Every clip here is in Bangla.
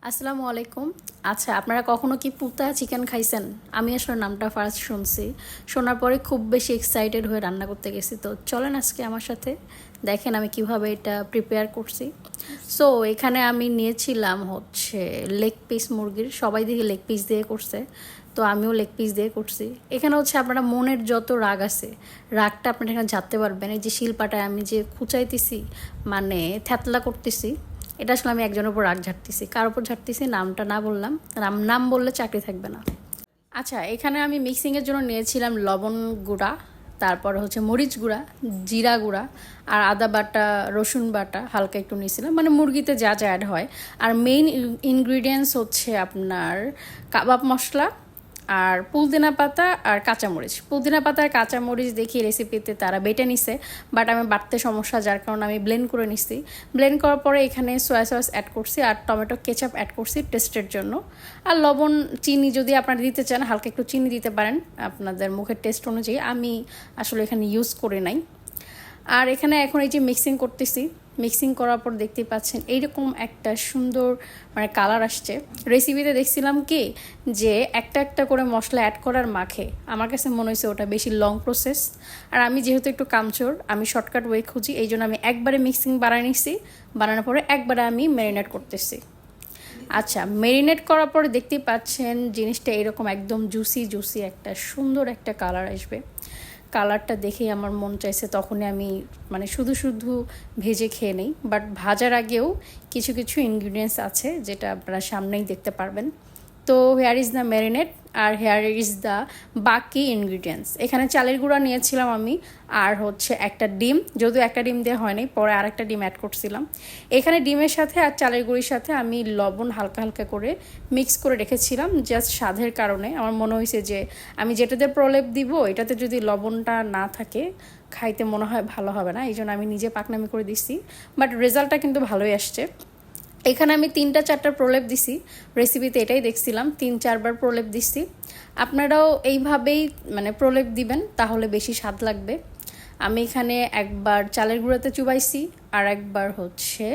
আসসালামু আলাইকুম। আচ্ছা, আপনারা কখনো কি পুতা চিকেন খাইছেন? আমি আসলে নামটা ফার্স্ট শুনছি। শোনার পরে খুব বেশি এক্সাইটেড হয়ে রান্না করতে গেছি। তো চলেন আজকে আমার সাথে দেখেন আমি কিভাবে এটা প্রিপেয়ার করছি। সো এখানে আমি নিয়েছিলাম হচ্ছে লেগ পিস মুরগির। সবাই দেখি লেগ পিস দিয়ে করছে, তো আমিও লেগ পিস দিয়ে করছি। এখানে হচ্ছে আপনারা মনের যত রাগ আছে, রাগটা আপনারা এখানে ঝাড়তে পারবেন। এই যে শিলপাটায় আমি যে খুঁচাইতেছি, মানে থ্যাতলা করতেছি, এটা আসলে আমি একজনের উপর রাগ ঝাড়তেছি। কার উপর ঝাড়তেছি নামটা না বললাম, নাম বললে চাকরি থাকবে না। আচ্ছা, এখানে আমি মিক্সিংয়ের জন্য নিয়েছিলাম লবণ গুঁড়া, তারপর হচ্ছে মরিচ গুঁড়া, জিরা গুঁড়া, আর আদা বাটা, রসুন বাটা হালকা একটু নিয়েছিলাম, মানে মুরগিতে যা যা অ্যাড হয়। আর মেইন ইনগ্রিডিয়েন্টস হচ্ছে আপনার কাবাব মশলা আর পুদিনা পাতা আর কাঁচামরিচ। পুদিনা পাতা আর কাঁচামরিচ দেখি রেসিপিতে তারা বেটে নিছে, বাট আমি বাটতে সমস্যা, যার কারণে আমি ব্লেন্ড করে নিছি। ব্লেন্ড করার পরে এখানে সয়া সস অ্যাড করছি আর টমেটো কেচাপ অ্যাড করছি টেস্টের জন্য। আর লবণ, চিনি যদি আপনারা দিতে চান হালকা একটু চিনি দিতে পারেন আপনাদের মুখের টেস্ট অনুযায়ী। আমি আসলে এখানে ইউজ করে নাই। আর এখানে এখন এই যে মিক্সিং করতেছি, মিক্সিং করার পর দেখতে পাচ্ছেন এইরকম একটা সুন্দর মানে কালার আসছে। রেসিপিতে দেখছিলাম কি যে একটা একটা করে মশলা অ্যাড করার মাখে, আমার কাছে মনে হয়েছে ওটা বেশি লং প্রসেস। আর আমি যেহেতু একটু কামচোর, আমি শর্টকাট ওয়ে খুঁজি, এই জন্য আমি একবারে মিক্সিং বানিয়ে নিচ্ছি। বানানোর পরে একবারে আমি ম্যারিনেট করতেছি। আচ্ছা, মেরিনেট করার পরে দেখতেই পাচ্ছেন জিনিসটা এরকম একদম জুসি জুসি একটা সুন্দর একটা কালার আসবে। কালারটা দেখেই আমার মন চাইছে তখনই আমি মানে শুধু শুধু ভেজে খেয়ে নেই, বাট ভাজার আগেও কিছু কিছু ইনগ্রিডিয়েন্টস আছে যেটা আপনারা সামনেই দেখতে পারবেন। তো হেয়ার ইজ দ্য ম্যারিনেট আর হেয়ার ইজ দ্য বাকি ইনগ্রিডিয়েন্টস। এখানে চালের গুঁড়া নিয়েছিলাম আমি, আর হচ্ছে একটা ডিম, যদিও একটা ডিম দেওয়া হয়নি, পরে আরেকটা ডিম অ্যাড করছিলাম। এখানে ডিমের সাথে আর চালের গুঁড়ির সাথে আমি লবণ হালকা হালকা করে মিক্স করে রেখেছিলাম, জাস্ট স্বাদের কারণে। আমার মনে হয়েছে যে আমি যেটাতে প্রলেপ দিব এটাতে যদি লবণটা না থাকে খাইতে মনে হয় ভালো হবে না, এই জন্য আমি নিজে পাকনামি করে দিছি। বাট রেজাল্টটা কিন্তু ভালোই আসছে। এখানে আমি 3-4টা প্রলেপ দিছি, রেসিপিতে এটাই দেখছিলাম 3-4বার প্রলেপ দিছি। আপনারাও এইভাবেই মানে প্রলেপ দিবেন, তাহলে বেশি স্বাদ লাগবে। আমি এখানে একবার চালের গুঁড়াতে চুবাইছি আর একবার হচ্ছে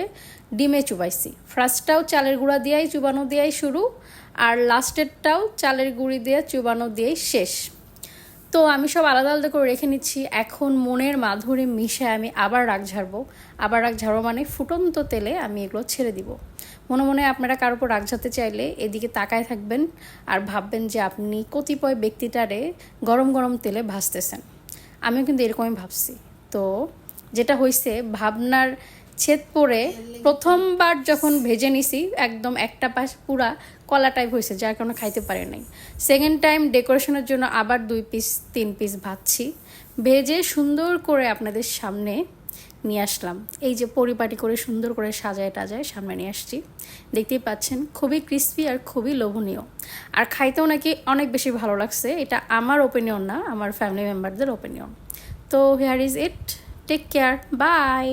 ডিমে চুবাইছি। ফার্স্টটাও চালের গুঁড়া দিয়েই চুবানো দিয়েই শুরু, আর লাস্টেরটাও চালের গুঁড়ি দিয়ে চুবানো দিয়েই শেষ। তো আমি সব আলাদা আলাদা করে রেখে নিচ্ছি। এখন মনের মাধুরী মিশে আমি আবার রাগ ঝাড়বো। আবার রাগ ঝাড়বো মানে ফুটন্ত তেলে আমি এগুলো ছেড়ে দিব। মনে মনে আপনারা কারোর উপর রাগ ঝাড়তে চাইলে এদিকে তাকায় থাকবেন আর ভাববেন যে আপনি কতিপয় ব্যক্তিটারে গরম গরম তেলে ভাজতেছেন। আমিও কিন্তু এরকমই ভাবছি। তো যেটা হয়েছে, ভাবনার ছেদ পড়ে প্রথমবার যখন ভেজে নিছি একদম একটা পাশ পুরা কলা টাইপ হয়েছে, যার কারণে খাইতে পারে নাই। সেকেন্ড টাইম ডেকোরেশনের জন্য আবার 2-3 পিস ভাজছি, ভেজে সুন্দর করে আপনাদের সামনে নিয়ে আসলাম। এই যে পরিপাটি করে সুন্দর করে সাজায় টাজায় সামনে নিয়ে আসছি, দেখতেই পাচ্ছেন খুবই ক্রিস্পি আর খুবই লোভনীয়। আর খাইতেও নাকি অনেক বেশি ভালো লাগছে। এটা আমার ওপিনিয়ন না, আমার ফ্যামিলি মেম্বারদের ওপিনিয়ন। তো here is it, take care, by.